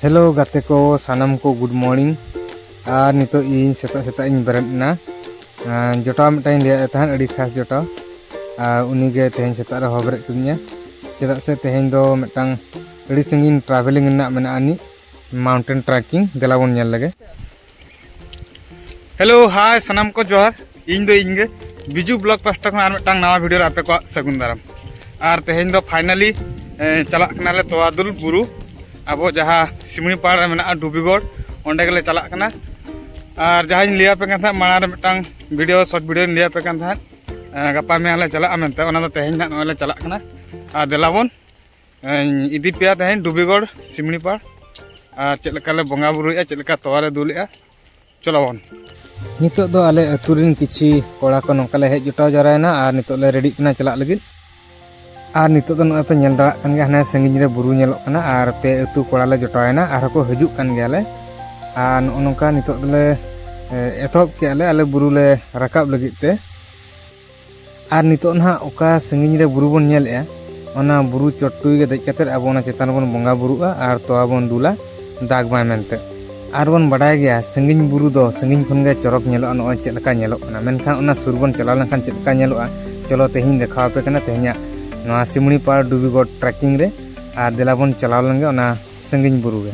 Hello गाते को सानम को गुड मॉर्निंग और नितो इन सेता इन बेरना जोटा मिटाइन लिया तहन अड़ी खास जोटा उनीगे तेहन सेता रे हबरे कुनिया चेदा से तेहन दो मिटांग अड़ी संगीन ट्रैवलिंग ना मेना आनी माउंटेन ट्रैकिंग देलाबन नेल लगे। हेलो हाय सानम को जोहार इन दो इनगे बिजू ब्लॉग पास्टा खन आर मिटांग नवा वीडियो रे आपे को सगुन दाराम और तेहन दो फाइनली चला कनाले तोवादुल बुरु अब जहाँ सिमड़ी पाड़ में डुबीगढ़ अंडे गले चला कना और जहाँ लिया पे माड़ा मिटांग वीडियो शॉर्ट वीडियो लिया पे गपा में चला मेनते तेहन नले चला कना और देलाबन इदी पे तेहन डुबीगढ़ सिमड़ी पाड़ और चलकाले बंगा बुरुया चलका तोवाले दुलिया चलाबन नितो दो आले अतुरिन किछि कोड़ा को नोकाले हेज जुटाव जरायना और नितो ले रेडी कना चला लगिन और नितो तो नोए पे नेल दाड़ा कन गया हने संगिन रे बुरु नेलोक कना और पे अतु कोड़ा ले जटायना और को हजुक कन गयाले और नोका नितो ले एतहब केले आले बुरु ले राकाब लगित ते और नितो ना ओका संगिन रे बुरु बन नेलया ओना बुरु चट्टुई गे देज कते अब ओना चेतान बन बंगा बुरुआ और तोवा बन दुला दाग बाय मेनते और बन बडाय गया संगिन बुरु दो संगिन खन गे चरक नेलोआ नोय चेद लका नेलोक कना मेनखान ओना सुर बन चला लनखान चेद लका नेलोआ चलो तेहिन देखाव पे कना तेहिया नवा सिमड़ी पाड़ डुबीगढ़ ट्रैकिंग रे और देलाबन चलाव लंगे ओना संगिन बुरु गे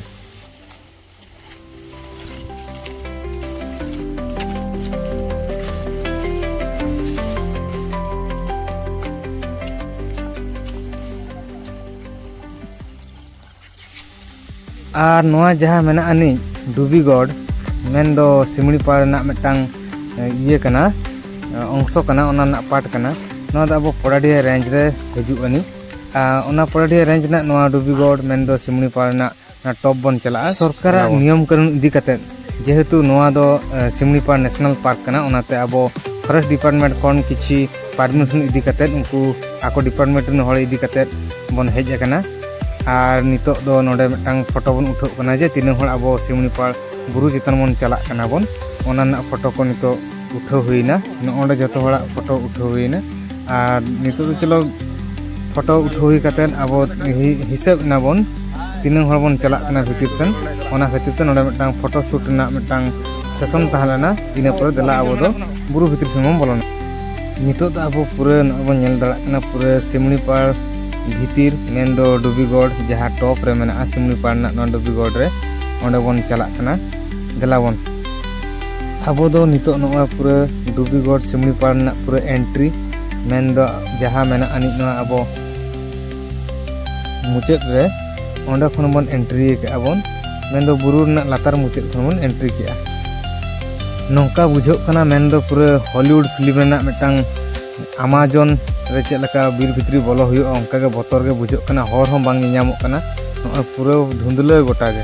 और नवा जहाँ मेना आनी डुबीगढ़ मेन दो सिमड़ी पाड़ ना मिटांग इये कना अंशो कना ओना ना पार्ट कना नवा दा अब पड़ाडिया रेंज रे हजु आनी ओना पड़ाडिया रेंज ना नवा डुबीगढ़ मेन दो सिमड़ी पाड़ ना टॉप बन चला सरकार नियम कानून इदी कते जेहेतु नवा दो सिमड़ी पाड़ नेशनल पार्क कना ओनाते अब फॉरेस्ट डिपार्टमेंट कोन किछि परमिशन इदी कते उनको आको डिपार्टमेंट न होड़ इदी कते बन हेज कना और नितो दो नोडे मिटांग फोटो बन उठो कना जे तीन होड़ अब सिमड़ी पाड़ बुरु चितान बन चला कना बन ओना ना फोटो को नितो उठो हुईना नोडे जतो होड़ा फोटो उठो हुईना और नितो तो चलो फोटो उठो हुई कते अब हिसाब ना बन तीन होड़ बन चला कना भितिर सन ओना खातिर ते नोडे मिटांग फोटो शूट ना मिटांग सेशन तहलेना इना पर देला अब दो बुरु भितिर सन बोलोना नितो तो अब पूरा अब नेल दड़ा कना पूरा सिमड़ी पाड़ भितिर मेन दो डुबीगढ़ जहाँ टॉप रे मेना सिमड़ी पाड़ ना डुबीगढ़ रे ओंडे बन चला कना देलाबन अब दो नितो नोआ पूरा डुबीगढ़ सिमड़ी पाड़ ना पूरा एंट्री मेन दो जहाँ मेना आनी नोआ अब मुचाद रे ओंडे खन बन एंट्री के अबन मेन दो बुरु ना लातार मुचाद खन बन एंट्री के नोंका बुझो कना मेन दो पूरा हॉलीवुड फिल्म ना मिटांग अमेजन रे चलका बीर भितरी बोलो हुयो ओंका के बतर के बुझो कना हर हम बांग ᱧᱟᱢᱚᱜ कना नोआ पूरा धुंधला गोटा के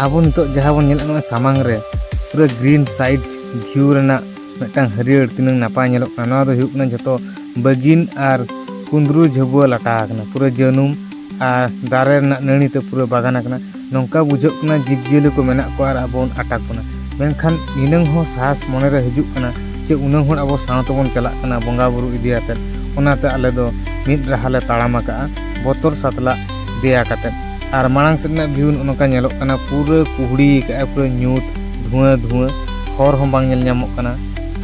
अब नितो जहाँ बन नेला नोआ सामांग रे पूरा ग्रीन साइड व्यू रेना मिटांग हरियर तिनंग नापाय नेलोक कना नोआ दो हुयो कना जतो बगिन और कुंदरू झबुआ लाटा कना पूरा जनुम और दारे ना नणी ते पूरा बागान कना नोंका बुझो कना जीवजियली को मेना को और अब अटक कना मेनखान इनंग हो साहस मने रे हिजुक कना जे उनंग होड़ अब सावत बन चला कना बंगा बुरु इदियाते ओनाते आले दो मिद रहाले ताड़ाम का बोतर सातला दिया कते और मांग सेना व्यू नोका नेलोक कना पूरा कुहड़ी का पूरा न्यूट धुआं धुआं हर हम बांग नेल ᱧᱟᱢᱚᱜ कना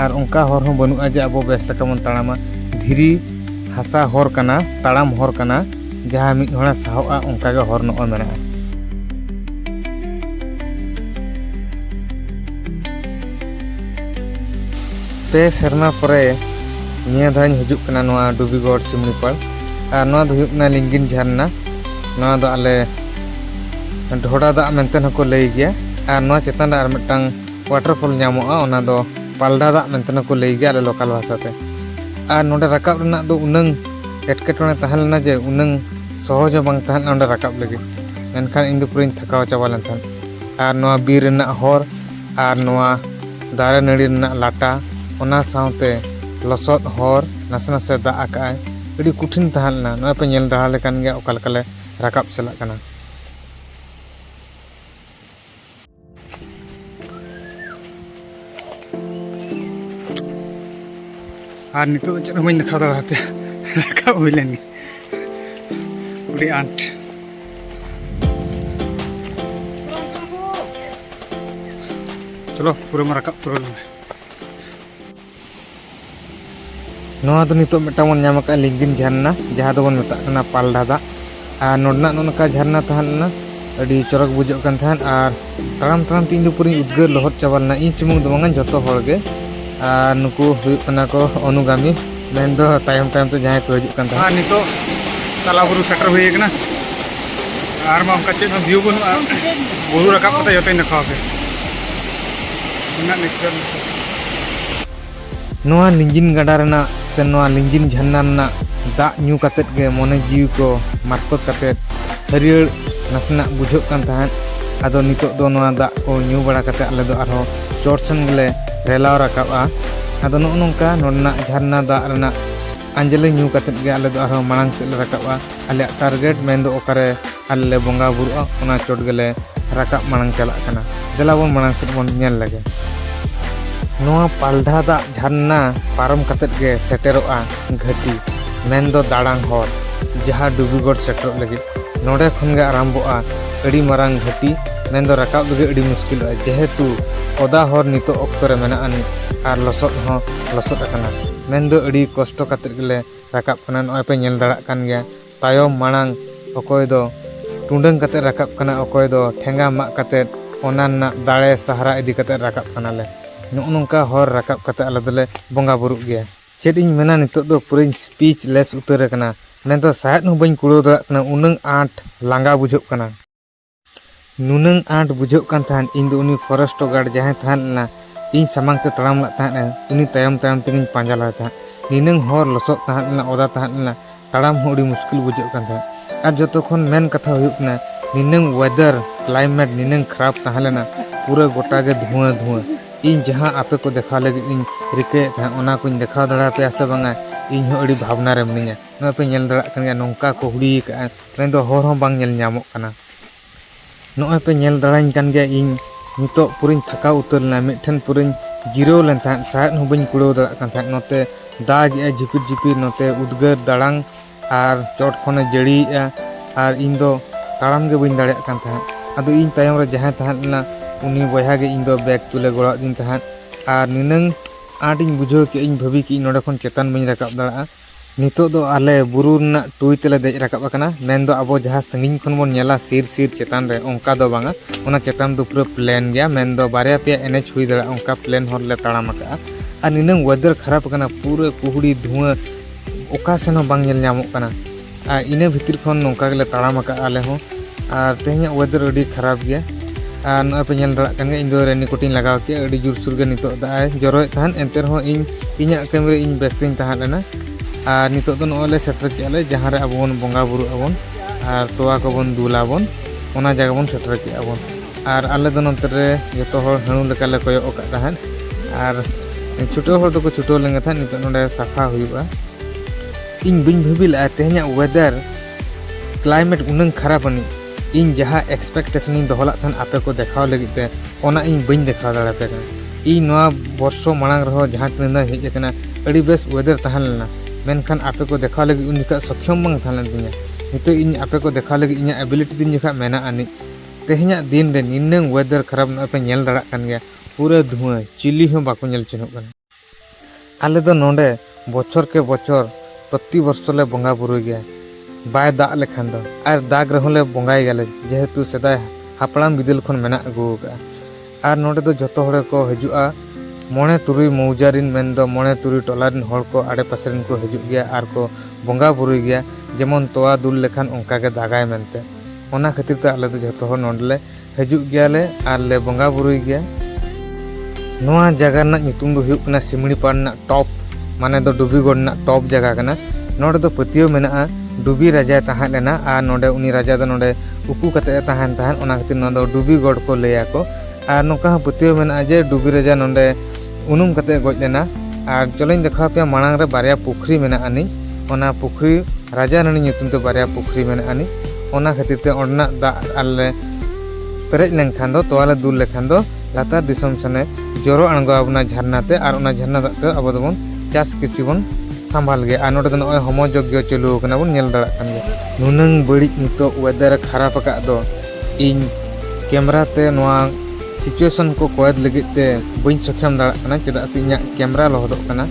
और उनका हर हम बनुआ जे अब बेस्ट का मन ताड़ामा धीरी हासा हर कना ताड़ाम हर कना जहाँ मिद होड़ा साहोआ उनका के हर नोआ मेना पे शर्मा परे निया धान हजुक कना नोआ डुबीगढ़ सिमड़ी पाड़ और नोआ दो हुयुक ना लिंगिन झरना नोआ दो आले ढोड़ा दा मेनते हको लई गया और नोआ चेतान आर मिटांग वाटरफॉल ᱧᱟᱢᱚᱜᱼᱟ ओना दो पालडा दा मेनते हको लई गया आले लोकल भाषा ते और नोडे राकाब रना दो उनंग एटकेटोने तहलना जे उनंग सहज बांग तहल नोडे राकाब लगी मेनखान इन दो पुरिन थकाव चाबा लन थान और नोआ बीर रना हर और नोआ दारे नड़ी रना लाटा ओना साउते लसद हर नासे नासे दा आकाय अड़ी कुठिन तहलना नोए पे नेल दहा लेकान गया ओकालकाले राकाब चला कना और नितो चेद हम देखा दाड़ा पे राकाब हुई लेन उड़ी आंट चलो पूरा में रकाब पूरा में नोआ दो नितो मिट्टा बन नाम का लिंगिन झरना जहाँ दो बन मेता कना पालडा दा और नोडना नोनका झरना तहलना अड़ी चरक बुझो कन तहन और ताराम ताराम तीन दो पूरी उद्गार लहर चावलना इन सुमुंग दो मंगन जतो होड़गे और नुकु हुयुग कना को अनुगामी मेन दो तायम तायम तो जहाँ को हिजुग कन तहन नितो तालाबुरु सेटर हुई ना और मा उनका चेक व्यू बन बुरु रकाब कते जतो नखा पे इना नेचर नोआ लिंजिन गडा रना से नोआ लिंजिन झरना रना दा न्यू कतेत गे मोने जीव को मार्कोत कतेत हरियर नसना बुझो कन तहन आदो नितो दो नोआ दा को न्यू बड़ा कते आले दो आरो चोट सन गेले रेलाव राकाबा आदो नो नोंका नोडना झरना दा रना अंजलि न्यू कतेत गे आले दो आरो मांग से राकाबा आले टारगेट मेन दो ओकारे आले बोंगा बुरुआ ओना चोट गेले राकाब मांग चला कना देला बोन मांग से बोन नेल लगे नोआ पालडा दा झरना पारम कतेत गे सेटेरोआ घाटी मेन दो दाड़ांग हर जहाँ डुबीगढ़ सेटर लगे नोडे खन गे आरंभोआ अड़ी मारांग घाटी मेन दो राकाब लगे अड़ी मुश्किल जेहेतु ओदा हर नितो ऑक्तो रे मेना आनी आर लसद हो लसद अकना मेन दो अड़ी कष्ट कतेत गेले राकाब कना नोय पे नेल दाड़ा कान गया तायम मांग अकोय दो टुंडंग कतेत राकाब कना अकोय दो ठेंगा माग कतेत ओनाना दाड़े सहारा इदी कतेत राकाब कना ले नोंका हर राकाब कते आले दोले बोंगा बुरुग गया चेद इन मेना नितो दो पूरी स्पीच लेस उतर कना मेन दो साहेद हो बइन कुड़ो दा कना उनंग आठ लांगा बुझो कना नुनंग आठ बुझो कन थान इन दो उनी फॉरेस्ट गार्ड जहां थान ना इन समांग ते तड़ाम ला थान उनी तायम तायम तिगिन पांजा ला था निनंग हर लसो थान ना ओदा थान ना तड़ाम हो अड़ी मुश्किल बुझो कन था और जतो खन मेन कथा हुयुक ना निनंग वेदर क्लाइमेट निनंग खराब ताहलेना पूरा गोटा गे धुआं धुआं इन जहाँ आपे को देखा लगे इन रिके ओना को देखा दड़ा पे आसे बांगा इन हो अड़ी भावना रे मिनिया न पे नेल दड़ा कन नोंका को हुड़ी का मेन दो हर हो बांग नेल ᱧᱟᱢᱚᱜ कना नोय पे नेल दड़ाइन कन गया इन नितो पुरिन थका उतर ना मिठन पुरिन जीरो लेन था साहेद हो बइन कुड़ो दड़ा कन था नोते दाग ए झिपिर झिपिर नोते उद्गार दाड़ांग आर चोट खने जड़ी आर इन दो ताड़ाम गे बइन दाड़े कन था आदो इन तायम रे जहां थाना उनी बया गे इन दो बैग तुले गोड़ा दिन तहन और निनंग आटिन बुझो कि इन भाभी कि नोडे खन चेतन बइन राकाब दड़ा नितो दो आले बुरु ना टुई तेले देज राकाब कना मेन दो अबो जहां संगिन खन बोन नेला सिर सिर चेतन रे ओंका दो बांगा ओना चेतन दो पूरा प्लेन गया मेन दो बारिया पे एनएच हुई दड़ा ओंका प्लेन हर ले ताड़ाम का और निनंग वेदर खराब कना पूरा कुहुड़ी धुआं ओका सेन बांग नेल ᱧᱟᱢᱚᱜ कना और इने भितर खन नोंका गेले ताड़ाम का आले हो और तेहኛ वेदर अड़ी खराब गया और नॉय पे नेल दड़ा कन इन दो रेनी कोटिन लगाव के अड़ी जोर सुर गे नितो दाय जरोय तहन एंते रहो इन इन्या कैमरे इन बेस्टिन तहन लेना और नितो दो नॉले सेटर के आले जहां रे अबोन बोंगा बुरु अबोन और तोवा को बोन दुला बोन ओना जगह बोन सेटर के अबोन और आले दो नंतर रे जतो हर हणु लेका ले कोयो ओका तहन और छुटो हर दो को छुटो लेंगे था नितो नोडे साफा हुयुआ इन बिन भबिला तेहኛ वेदर क्लाइमेट उनंग खराब अनि इन जहाँ एक्सपेक्टेशन इन दोहला थान आपे को देखाव लगिते ओना इन बइन देखाव दाड़ा पे इन नोआ वर्षो मांग रहो जहाँ तिना हेज कना अड़ी बेस वेदर तहन लेना मेनखान आपे को देखाव लगी उन जखा सक्षम बांग थान तिना नितो इन आपे को देखाव लगी इना एबिलिटी दिन जखा मेना अनि तेहኛ दिन रे निनंग वेदर खराब न पे नेल दाड़ा कन गया पूरा धुआं चिली हो बाको नेल चिन्होग कना आले दो नोंडे बछर के बछर प्रति वर्ष ले बोंगा बुरु गया बाय दाग लेखान दो और दाग रहोले बोंगाई गले जेहेतु सेदाय हापड़ाम बिदल खन मेना अगु का और नोडे दो जतो हड़े को हजुआ मोने तुरुई मौजारिन मेन दो मोने तुरुई टोलारिन हड़ को आड़े पासेरिन को हजु गया और को बोंगा बुरु गया जेमन तोवा दुल लेखान ओंका के दागाय मेनते ओना खातिर ते आले दो जतो हड़ नोडले हजु गया ले और ले बोंगा बुरु गया नोआ जगह ना nyutum दो हुयुक कना सिमड़ीपाड़ ना टॉप माने दो डुबीगढ़ ना टॉप जगह कना नोडे दो पतियो मेना डुबी राजा तहन लेना और नोडे उनी राजा दो नोडे उकू कते तहन तहन ओना खातिर नो दो डुबीगढ़ को लेया को और नोका पतियो मेना जे डुबी राजा नोडे उनुम कते गज लेना और चलोइन देखा पे मांग रे बारिया पुखरी मेना आनी ओना पुखरी राजा रानी nyutum ते बारिया पुखरी मेना आनी ओना खातिर ते ओडना दा आले पेरेज लेनखान दो तोवाले दुल लेखान दो लातार दिसम सने जोरो अणगो आबना झरना ते और ओना झरना दाते अबो दोबन चास कृषि बन संभाल गया और नोडे नय होमोयोग्य चलू कना बन नेल दड़ा कन गया नुनंग बड़ी नितो वेदर खराब का दो इन कैमरा ते नोआ सिचुएशन को कोयद लगित ते बइन सक्षम दाड़ा कना चेदा से इᱧᱟᱹᱜ कैमरा लहदोग कना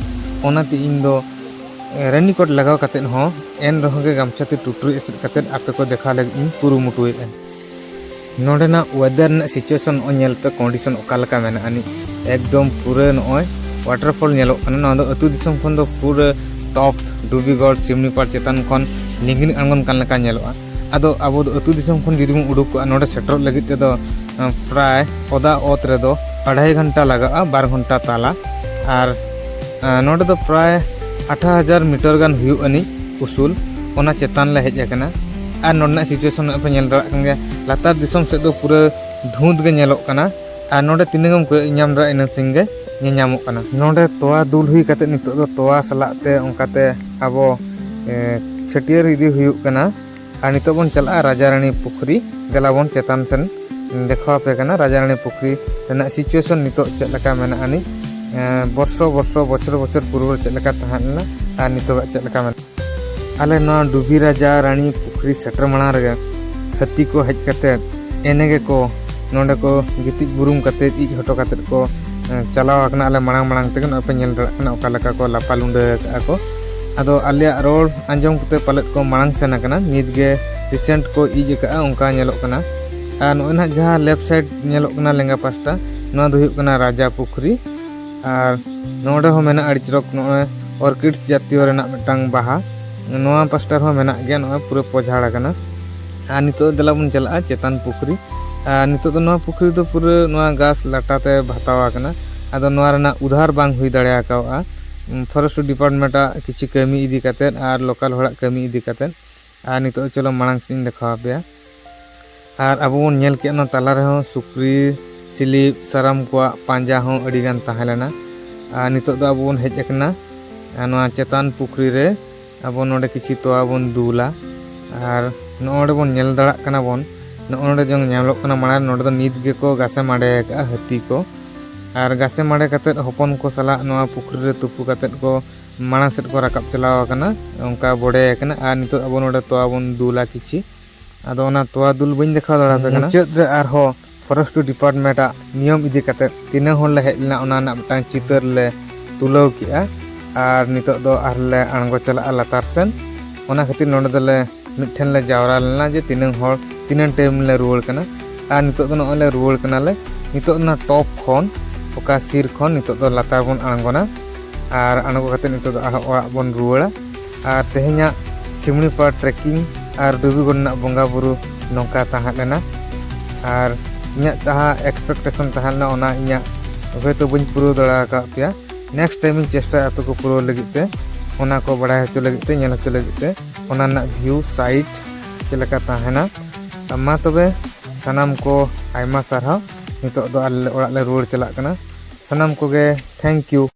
ओनाते इन दो रेनिकोट लगाव कते हो एन रहोगे गामछाते टुटरू एसद कते आपे को देखा लगित इन कुरुमुटुए नोडेना वेदर ना सिचुएशन ओ नेल पे कंडीशन ओकालका मेना अनि एकदम पूरे नय वाटरफॉल नेलोग कना ना दो अतु दिसम खन दो पूरे टॉप डुबीगढ़ सिमनीपाड़ चेतन खन लिंगिन आंगन कान लका नेलोआ आदो आबो दो अतु दिसम खन जुदि बन उडुक नोडे सेटर लगित ते दो प्राय ओदा ओत रे दो 2.5 घंटा लगा 12 घंटा ताला और नोडे दो प्राय 8000 मीटर गान हुयु अनि उसूल ओना चेतान ले हेज कना और नोडना सिचुएशन पे नेल दरा कन लातार दिसम से दो पूरा धुंध गे नेलोग कना और नोडे तिनगम को इनाम दरा इन सिंगे ᱧᱟᱢᱚᱜ ᱠᱟᱱᱟ नोडे तोवा दुल हुई कते नितो दो तोवा सलाते ओंकाते आबो छटियर इदी हुयु कना और नितो बन चला राजा रानी पुखरी देला बन चेतान सेन देखा पे कना राजा रानी पुखरी रेना सिचुएशन नितो चेद लका मेना अनि वर्षो बछर पूर्व चेद लका तहाना और नितो चेद लका मेना आले न डुबी राजा रानी पुखरी सेटर मणा रे हाथी को हेज कते एनेगे को नोडे को गितिज बुरुम कते इज हटो कते को चलाव आकना आले मांग मांग ते पे नेल दरा कना ओका लका को लापालुंडे का को आदो आलिया रोड अंजम कते पलेट को मांग सेना कना नित गे रिसेंट को इज का ओंका नेलोग कना और नोना जहां लेफ्ट साइड नेलोग कना लेंगा पास्टा नो दो हुयु कना राजा पुखरी और नोडे हो मेना अड़ी चरक नो ऑर्किड्स जातीय रेना मिटांग बाहा नोआ पास्टा हो मेना गे नो पूरे पोझाड़ा कना और नितो देला बन चला चेतन पुखरी नितो दो नोआ पुखरी दो पूरे नोआ गास लाटाते भातावा कना आदो नोआ रेना उधार बांग हुई दड़िया कावा फॉरेस्ट डिपार्टमेंट किछि कमी इदी कते और लोकल होड़ा कमी इदी कते और नितो चलो मांग सिन देखा पे और अब बन नेल के न तला रे हो सुक्री सिलिप सरम को पांजा हो अड़ी गान ताहेलेना और नितो दो अब बन हेज एकना नोआ चेतन पुखरी रे अब नोडे किछि तोवा बन दुला और नोडे बन नेल दड़ा कना बन नोडे जंग नेलोग कना माने नोडे दो नीत गे को गासे माडे का हाथी को और गासे माडे कते हपन को सला नोआ पुखरी रे तुपु कते को माना सेट को राकब चलाव कना उनका बड़े कना और नितो अब नोडे तोवा बन दुला किछि आदो ओना तोवा दुल बइन देखा दड़ा पे कना चेद रे आर हो फॉरेस्ट डिपार्टमेंट नियम इदी कते तिना होन ले हेलना ओना ना मटां चितर ले तुलाव किया और नितो दो आर ले आंगो चला लातार सेन ओना खातिर नोडे दले मिठन ले जावरा लेना जे तीन टाइम ले रुआड़ कना और नितो दो नले रुआड़ कना ले नितो ना टॉप खन ओका सिर खन नितो दो लातार बन आंगोना और आंगो कते नितो दो ओड़ा बन रुआड़ा और तेहेኛ सिमनीपाड़ ट्रेकिंग और डुबीगढ़ ना बंगा बुरु नौका ताहा लेना और इᱧᱟᱹᱜ ताहा एक्सपेक्टेशन ताहा लेना ओना इᱧᱟᱹᱜ हयतो बइन पुरो दड़ा का पिया नेक्स्ट टाइम चेष्टा आपे को पुरो लगित ते ओना को बड़ाय हचो लगित ते नेल हचो लगित ते ओना ना व्यू साइट चेलका ताहेना मा तबे सनाम को आयमा सारहा नितो दो आले ओड़ा ले रुआड़ चला कना सनाम को गे थैंक यू।